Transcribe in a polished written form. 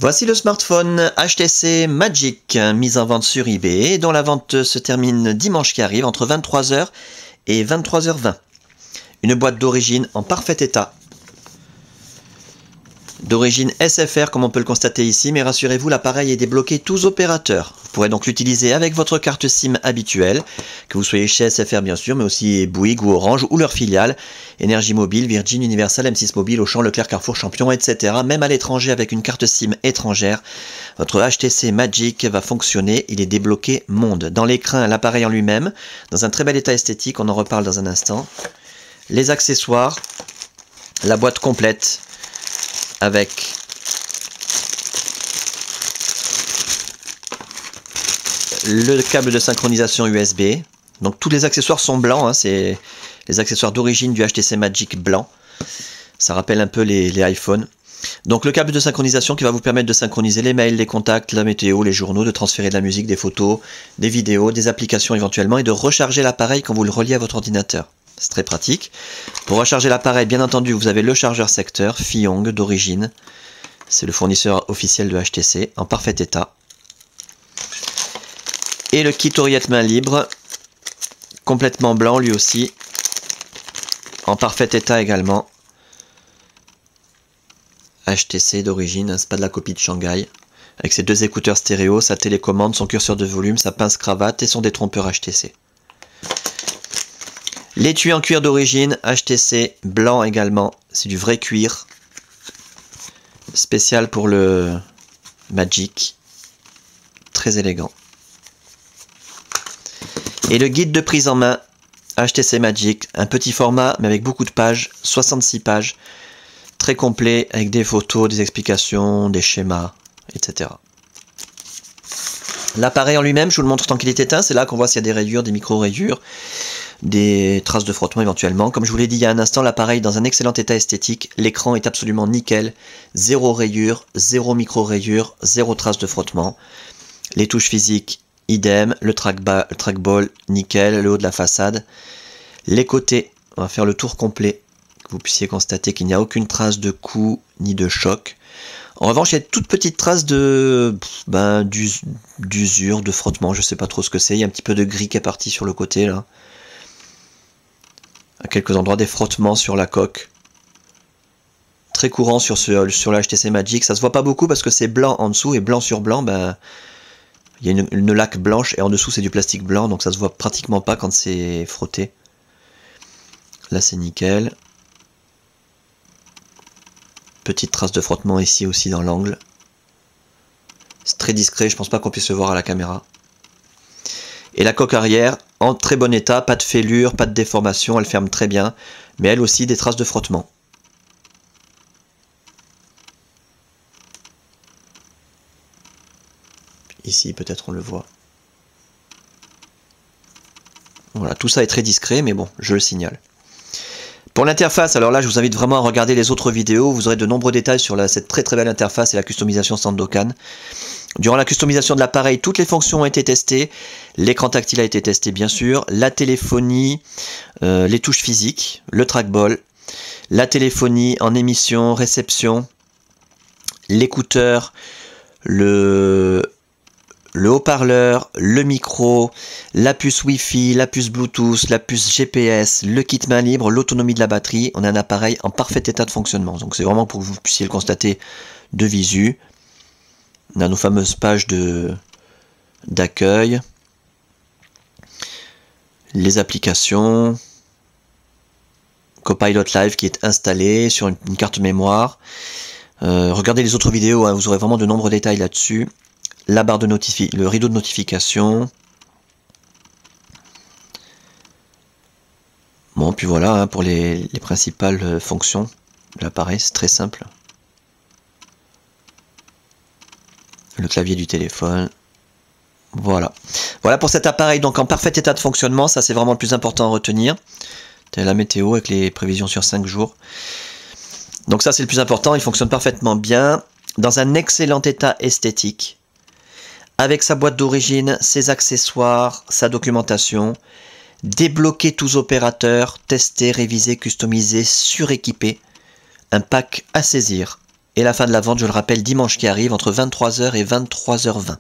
Voici le smartphone HTC Magic, mis en vente sur eBay, dont la vente se termine dimanche qui arrive entre 23 h et 23 h 20. Une boîte d'origine en parfait état. D'origine SFR comme on peut le constater ici, mais rassurez-vous, l'appareil est débloqué tous opérateurs. Vous pourrez donc l'utiliser avec votre carte SIM habituelle, que vous soyez chez SFR bien sûr, mais aussi Bouygues ou Orange ou leur filiale, Énergie Mobile, Virgin, Universal, M6 Mobile, Auchan, Leclerc, Carrefour, Champion, etc. Même à l'étranger avec une carte SIM étrangère, votre HTC Magic va fonctionner, il est débloqué monde. Dans l'écran, l'appareil en lui-même, dans un très bel état esthétique, on en reparle dans un instant. Les accessoires, la boîte complète, avec le câble de synchronisation USB. Donc tous les accessoires sont blancs, hein, c'est les accessoires d'origine du HTC Magic blanc. Ça rappelle un peu les iPhones. Donc le câble de synchronisation qui va vous permettre de synchroniser les mails, les contacts, la météo, les journaux, de transférer de la musique, des photos, des vidéos, des applications éventuellement, et de recharger l'appareil quand vous le reliez à votre ordinateur. C'est très pratique. Pour recharger l'appareil, bien entendu, vous avez le chargeur secteur Fiyong d'origine. C'est le fournisseur officiel de HTC, en parfait état. Et le kit oreillette main libre, complètement blanc lui aussi, en parfait état également. HTC d'origine, c'est pas de la copie de Shanghai. Avec ses deux écouteurs stéréo, sa télécommande, son curseur de volume, sa pince cravate et son détrompeur HTC. L'étui en cuir d'origine, HTC, blanc également, c'est du vrai cuir. Spécial pour le Magic, très élégant. Et le guide de prise en main, HTC Magic, un petit format mais avec beaucoup de pages, 66 pages, très complet avec des photos, des explications, des schémas, etc. L'appareil en lui-même, je vous le montre tant qu'il est éteint, c'est là qu'on voit s'il y a des rayures, des micro-rayures, des traces de frottement éventuellement. Comme je vous l'ai dit il y a un instant, l'appareil est dans un excellent état esthétique, l'écran est absolument nickel, zéro rayure, zéro micro-rayure, zéro trace de frottement. Les touches physiques, idem, le trackball, nickel, le haut de la façade. Les côtés, on va faire le tour complet, que vous puissiez constater qu'il n'y a aucune trace de coup ni de choc. En revanche, il y a de toutes petites traces d'usure, de frottement, je ne sais pas trop ce que c'est. Il y a un petit peu de gris qui est parti sur le côté là. À quelques endroits, des frottements sur la coque. Très courant sur la HTC Magic. Ça se voit pas beaucoup parce que c'est blanc en dessous et blanc sur blanc, il y a une laque blanche et en dessous c'est du plastique blanc, donc ça se voit pratiquement pas quand c'est frotté. Là c'est nickel. Petite trace de frottement ici aussi dans l'angle. C'est très discret, je pense pas qu'on puisse le voir à la caméra. Et la coque arrière, en très bon état, pas de fêlure, pas de déformation, elle ferme très bien, mais elle aussi des traces de frottement. Ici peut-être on le voit. Voilà, tout ça est très discret, mais bon, je le signale. Pour l'interface, alors là je vous invite vraiment à regarder les autres vidéos, vous aurez de nombreux détails sur cette très belle interface et la customisation Sandokan. Durant la customisation de l'appareil, toutes les fonctions ont été testées, l'écran tactile a été testé bien sûr, la téléphonie, les touches physiques, le trackball, la téléphonie en émission, réception, l'écouteur, le haut-parleur, le micro, la puce Wi-Fi, la puce Bluetooth, la puce GPS, le kit main libre, l'autonomie de la batterie. On a un appareil en parfait état de fonctionnement. Donc c'est vraiment pour que vous puissiez le constater de visu. On a nos fameuses pages d'accueil, les applications, Copilot Live qui est installé sur une carte mémoire. Regardez les autres vidéos, hein, vous aurez vraiment de nombreux détails là-dessus. La barre de le rideau de notification. Bon, puis voilà, hein, pour les principales fonctions de l'appareil, c'est très simple. Le clavier du téléphone. Voilà. Voilà pour cet appareil, donc en parfait état de fonctionnement, ça c'est vraiment le plus important à retenir. C'est la météo avec les prévisions sur 5 jours. Donc ça c'est le plus important, il fonctionne parfaitement bien, dans un excellent état esthétique. Avec sa boîte d'origine, ses accessoires, sa documentation, débloquer tous opérateurs, tester, réviser, customiser, suréquiper, un pack à saisir. Et la fin de la vente, je le rappelle, dimanche qui arrive entre 23h et 23h20.